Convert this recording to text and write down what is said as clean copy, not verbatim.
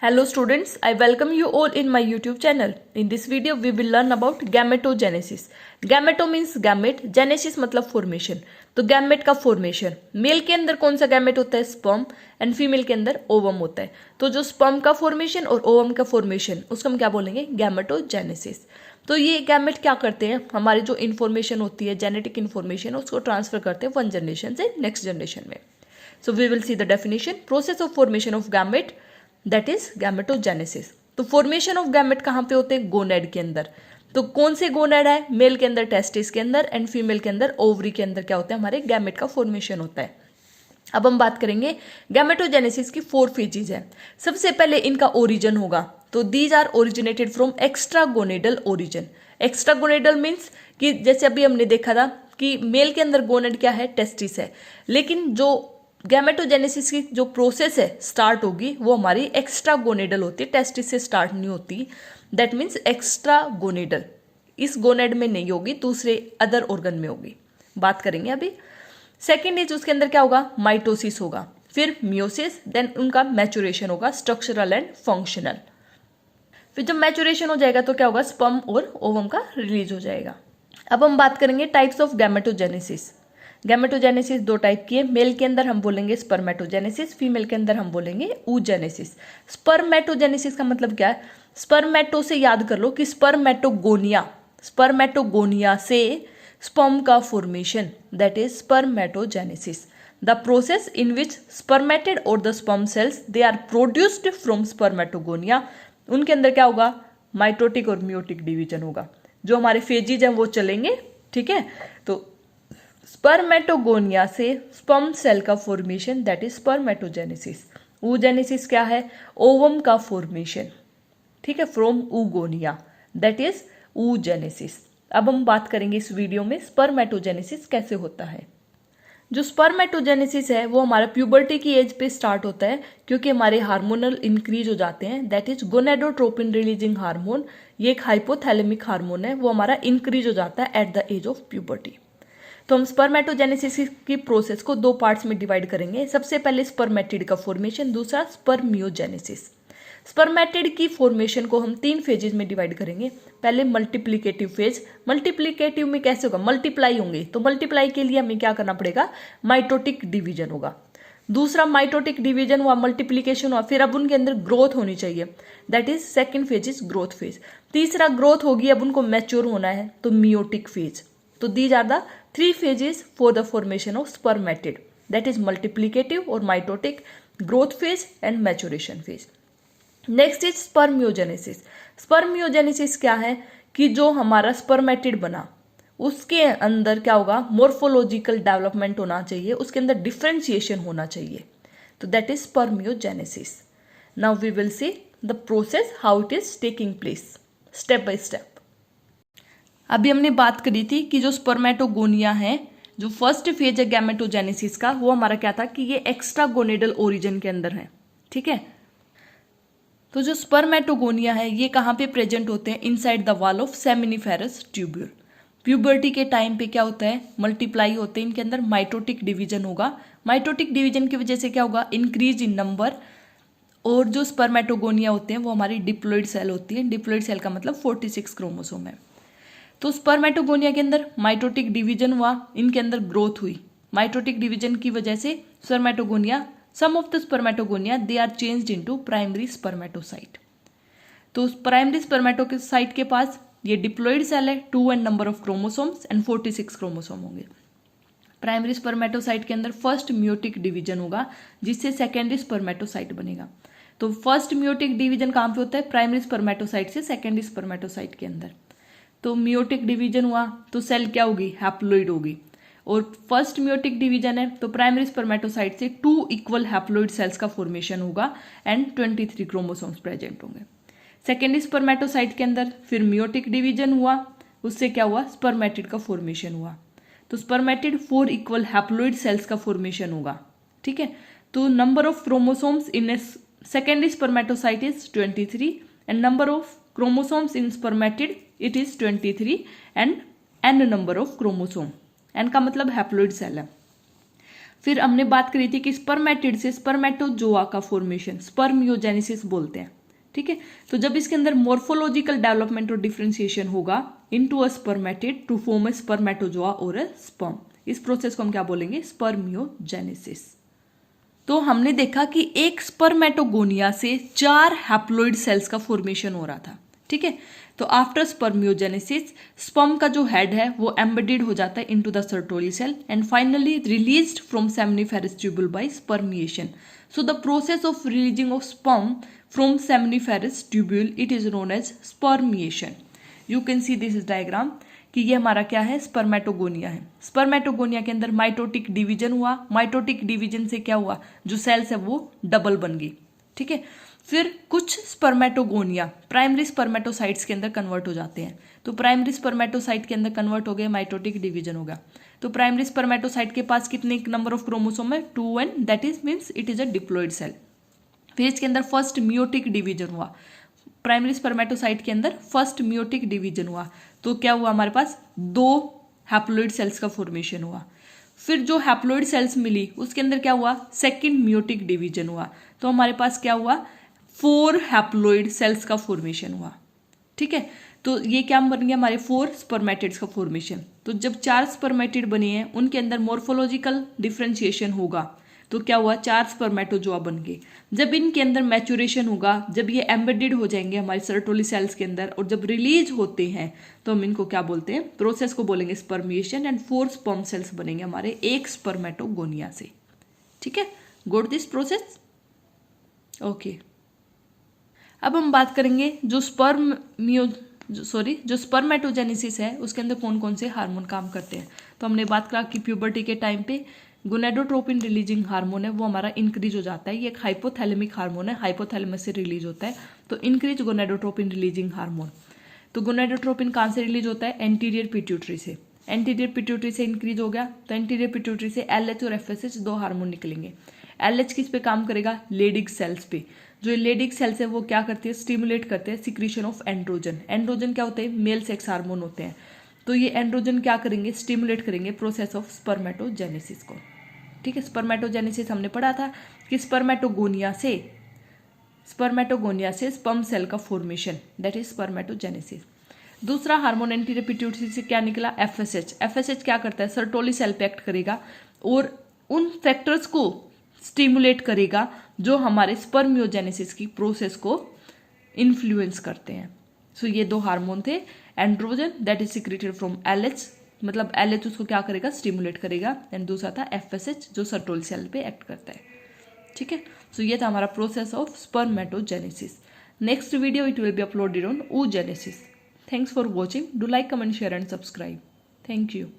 Hello students, I welcome you all in my YouTube channel. In this video we will learn about gametogenesis. Gameto means gamete, genesis मतलब formation. तो gamete का formation, mail के अंदर कौन सा gamete होता है? स्पर्म, एंड फीमेल के अंदर ओवम होता है. तो जो स्पर्म का फॉर्मेशन और ओवम का फॉर्मेशन उसको हम क्या बोलेंगे? गैमेटोजेनेसिस. तो ये गैमेट क्या करते हैं? हमारी जो इन्फॉर्मेशन होती है, जेनेटिक इन्फॉर्मेशन, उसको ट्रांसफर करते हैं वन जनरेशन से नेक्स्ट जनरेशन में. So we will see the definition. Process of formation of gamete, that is gametogenesis. तो फॉर्मेशन ऑफ गैमेट कहाँ पे होते हैं? गोनेड के अंदर. तो कौन से गोनेड है? मेल के अंदर टेस्टिस के अंदर, एंड फीमेल के अंदर ओवरी के अंदर क्या होता है? हमारे गैमेट का फॉर्मेशन होता है. अब हम बात करेंगे गैमेटोजेनेसिस की 4 फेजेज है. सबसे पहले इनका ओरिजिन होगा. तो these are originated from extragonadal origin. Extragonadal means कि जैसे अभी हमने देखा था कि मेल के अंदर गोनेड क्या है? टेस्टिस है. लेकिन जो गैमेटोजेनेसिस की जो प्रोसेस है स्टार्ट होगी वो हमारी एक्स्ट्रागोनेडल होती है, टेस्टिस से स्टार्ट नहीं होती. That means extragonadal. इस गोनेड में नहीं होगी, दूसरे अदर ऑर्गन में होगी. बात करेंगे अभी. सेकेंड इज उसके अंदर क्या होगा? माइटोसिस होगा, फिर मियोसिस, देन उनका मैचुरेशन होगा, स्ट्रक्चरल एंड फंक्शनल. फिर जब मैचुरेशन हो जाएगा तो क्या होगा? स्पर्म और ओवम का रिलीज हो जाएगा. अब हम बात करेंगे types of gametogenesis. Gametogenesis 2 type की है. मेल के अंदर हम बोलेंगे स्पर्मेटोजेनेसिस, फीमेल के अंदर हम बोलेंगे oogenesis. स्पर्मेटोजेनेसिस का मतलब क्या है? स्पर्मेटो से याद कर लो कि स्पर्मेटोगोनिया, स्पर्मेटोगोनिया से स्पर्म का formation, that is spermatogenesis. The process in which spermatids और the sperm cells they are produced from spermatogonia. उनके अंदर क्या होगा? माइटोटिक और मियोटिक डिवीजन होगा. जो हमारे फेजीज हैं वो चलेंगे. ठीक है. तो स्पर्मेटोगोनिया से स्पर्म सेल का formation, that is spermatogenesis. oogenesis क्या है? ओवम का फॉर्मेशन. ठीक है, from oogonia, that is oogenesis. अब हम बात करेंगे इस वीडियो में स्पर्मेटोजेनेसिस कैसे होता है. जो स्पर्मेटोजेनेसिस है वो हमारा प्यूबर्टी की एज पे स्टार्ट होता है, क्योंकि हमारे हार्मोनल इंक्रीज हो जाते हैं. That is gonadotropin releasing hormone. ये एक हाइपोथैलेमिक हार्मोन है, वो हमारा इंक्रीज हो जाता है at the age of puberty. तो हम स्पर्मेटोजेनेसिस की प्रोसेस को 2 पार्ट्स में डिवाइड करेंगे. सबसे पहले स्पर्मेटिड का फॉर्मेशन, दूसरा स्पर्मियोजेनेसिस. स्पर्मेटिड की फॉर्मेशन को हम 3 फेजेज में डिवाइड करेंगे. पहले मल्टीप्लिकेटिव फेज. मल्टीप्लिकेटिव में कैसे होगा? मल्टीप्लाई होंगे. तो मल्टीप्लाई के लिए हमें क्या करना पड़ेगा? माइटोटिक डिवीजन होगा. दूसरा माइटोटिक डिवीजन हुआ, मल्टीप्लीकेशन हुआ, फिर अब उनके अंदर ग्रोथ होनी चाहिए. That is second phase is growth phase. तीसरा ग्रोथ होगी, अब उनको मैच्योर होना है, तो मियोटिक फेज. तो these are the 3 phases for the formation of spermatid, that is multiplicative or mitotic, growth phase and maturation phase. Next is spermiogenesis. Spermiogenesis क्या है? कि जो हमारा स्पर्मेटिड बना उसके अंदर क्या होगा? मोर्फोलॉजिकल डेवलपमेंट होना चाहिए, उसके अंदर डिफ्रेंशिएशन होना चाहिए. तो that is spermiogenesis. Now we will see the process how it is taking place step by step. अभी हमने बात करी थी कि जो स्पर्मेटोगोनिया है, जो फर्स्ट फेज है गैमेटोजेनेसिस का, वो हमारा क्या था कि ये एक्स्ट्रागोनेडल ओरिजिन के अंदर है. ठीक है. तो जो स्पर्मेटोगोनिया है ये कहाँ पे प्रेजेंट होते हैं? Inside the wall of seminiferous tubule. Puberty के टाइम पे क्या होता है? मल्टीप्लाई होते हैं. इनके अंदर माइटोटिक डिवीजन होगा. माइटोटिक डिवीजन की वजह से क्या होगा? Increase in number. और जो स्पर्मेटोगोनिया होते हैं वो हमारी डिप्लॉइड सेल होती है. डिप्लॉइड सेल का मतलब 46 क्रोमोसोम है. तो स्पर्मेटोगोनिया के अंदर माइटोटिक डिवीजन हुआ, इनके अंदर ग्रोथ हुई. माइटोटिक डिवीजन की वजह से spermatogonia, some of the spermatogonia they are changed into primary spermatocyte. तो प्राइमरी स्पर्मेटोसाइट के पास ये डिप्लॉइड सेल है, 2 and number of chromosomes and 46 chromosome होंगे. प्राइमरी स्पर्मेटोसाइट के अंदर फर्स्ट मियोटिक डिवीजन होगा, जिससे सेकेंडरी स्पर्मेटोसाइट बनेगा. तो फर्स्ट मियोटिक डिवीजन कहाँ पे होता है? प्राइमरी स्पर्मेटोसाइट से सेकेंडरी स्पर्मेटोसाइट के अंदर. तो मियोटिक डिवीजन हुआ तो सेल क्या होगी? हैप्लोइड होगी. और फर्स्ट मियोटिक डिवीजन है तो प्राइमरी स्पर्मेटोसाइट से 2 इक्वल हैप्लोइड सेल्स का फॉर्मेशन होगा एंड 23 क्रोमोसोम्स प्रेजेंट होंगे. सेकेंडरी स्पर्मेटोसाइट के अंदर फिर मियोटिक डिवीजन हुआ, उससे क्या हुआ? स्पर्मेटिड का फॉर्मेशन हुआ. तो स्पर्मेटिड 4 इक्वल हैप्लोइड सेल्स का फॉर्मेशन होगा. ठीक है. तो number of chromosomes in a secondary spermatocyte is 23 and number of chromosomes in spermatid it is 23 and n number of chromosome. n का मतलब haploid cell है. फिर हमने बात करी थी कि स्पर्मेटिड से स्पर्मेटोजोआ का फॉर्मेशन स्पर्मियोजेनेसिस बोलते हैं, ठीक है। तो जब इसके अंदर मोर्फोलॉजिकल डेवलपमेंट और डिफरेंशिएशन होगा into a spermatid to form a spermatozoa और अ स्पर्म, इस प्रोसेस को हम क्या बोलेंगे, स्पर्मियोजेनेसिस। तो हमने देखा कि एक स्पर्मेटोगोनिया से 4 हैप्लॉइड सेल्स का फॉर्मेशन हो रहा था, ठीक है। तो आफ्टर स्पर्मियोजेनेसिस स्पर्म का जो हेड है वो एम्बेडेड हो जाता है into the Sertoli cell and finally released from seminiferous tubule by spermiation. So the process of releasing of sperm from seminiferous tubule it is known as spermiation. You can see this diagram कि ये हमारा क्या है, spermatogonia है। Spermatogonia के अंदर mitotic division हुआ, mitotic division से क्या हुआ, जो सेल्स है वो डबल बन गई, ठीक है। फिर कुछ स्पर्मेटोगोनिया प्राइमरी स्पर्मेटोसाइट्स के अंदर कन्वर्ट हो जाते हैं। तो प्राइमरी स्पर्मेटोसाइट के अंदर कन्वर्ट हो गए, माइटोटिक डिवीजन होगा। तो प्राइमरी स्पर्मेटोसाइट के पास कितने नंबर ऑफ क्रोमोसोम है, 2 and that is means it is a diploid cell. फिर इसके अंदर फर्स्ट मियोटिक डिवीजन हुआ, प्राइमरी स्पर्मेटोसाइट के अंदर फर्स्ट मियोटिक डिवीजन हुआ। तो क्या हुआ, हमारे पास 2 हैप्लॉइड सेल्स का फॉर्मेशन हुआ। फिर जो हैप्लॉइड सेल्स मिली उसके अंदर क्या हुआ, सेकंड मियोटिक डिवीजन हुआ। तो हमारे पास क्या हुआ, 4 हैप्लॉइड सेल्स का फॉर्मेशन हुआ, ठीक है। तो ये क्या बन गया, हमारे 4 स्पर्मेटिड्स का फॉर्मेशन। तो जब 4 स्पर्मेटिड बने हैं उनके अंदर मोर्फोलॉजिकल डिफरेंशिएशन होगा तो क्या हुआ, 4 स्पर्मेटोजोआ बन गए। जब इनके अंदर मैचुरेशन होगा, जब ये एम्बेडेड हो जाएंगे हमारे सर्टोली सेल्स के अंदर और जब रिलीज होते हैं तो हम इनको क्या बोलते हैं, प्रोसेस को बोलेंगे स्पर्मिएशन एंड 4 स्पर्म सेल्स बनेंगे हमारे एक स्पर्मेटोगोनिया से, ठीक है। गोट दिस प्रोसेस, ओके। अब हम बात करेंगे जो स्पर्मेटोजेनेसिस है उसके अंदर कौन कौन से हार्मोन काम करते हैं। तो हमने बात करा कि प्यूबर्टी के टाइम पे गोनेडोट्रोपिन रिलीजिंग हार्मोन है वो हमारा इंक्रीज हो जाता है। ये एक हाइपोथैलेमिक हार्मोन है, हाइपोथैलेमस से रिलीज होता है। तो इंक्रीज गोनेडोट्रोपिन रिलीजिंग हार्मोन। तो गोनेडोट्रोपिन कहाँ से रिलीज होता है, एंटीरियर पिट्यूटरी से। एंटीरियर पिट्यूटरी से इंक्रीज हो गया तो एंटीरियर पिट्यूटरी से LH और FSH 2 हार्मोन निकलेंगे। LH किस पे काम करेगा, लेडिग सेल्स पे। जो लेडिग सेल्स है वो क्या करती है, स्टिमुलेट करते हैं सिक्रीशन ऑफ एंड्रोजन। एंड्रोजन क्या होते हैं, मेल सेक्स हार्मोन होते हैं। तो ये एंड्रोजन क्या करेंगे, स्टिमुलेट करेंगे प्रोसेस ऑफ स्पर्मेटोजेनेसिस को, ठीक है। स्पर्मेटोजेनेसिस हमने पढ़ा था कि स्पर्मेटोगोनिया से स्पर्म सेल का फॉर्मेशन, दैट इज स्पर्मेटोजेनेसिस। दूसरा हार्मोन एंटीरियर पिट्यूटरी से क्या निकला, FSH। FSH क्या करता है, सर्टोली सेल पे एक्ट करेगा और उन फैक्टर्स को स्टिमुलेट करेगा जो हमारे स्पर्मियोजेनेसिस की प्रोसेस को इन्फ्लुएंस करते हैं। सो ये 2 हार्मोन थे, androgen that is secreted from LH, मतलब LH उसको क्या करेगा, स्टिमुलेट करेगा, एंड दूसरा था FSH जो सर्टोली सेल पे एक्ट करता है, ठीक है। सो ये था हमारा process of spermatogenesis. Next video it will be uploaded on oogenesis. Thanks for watching. Do like, comment, share and subscribe. Thank you.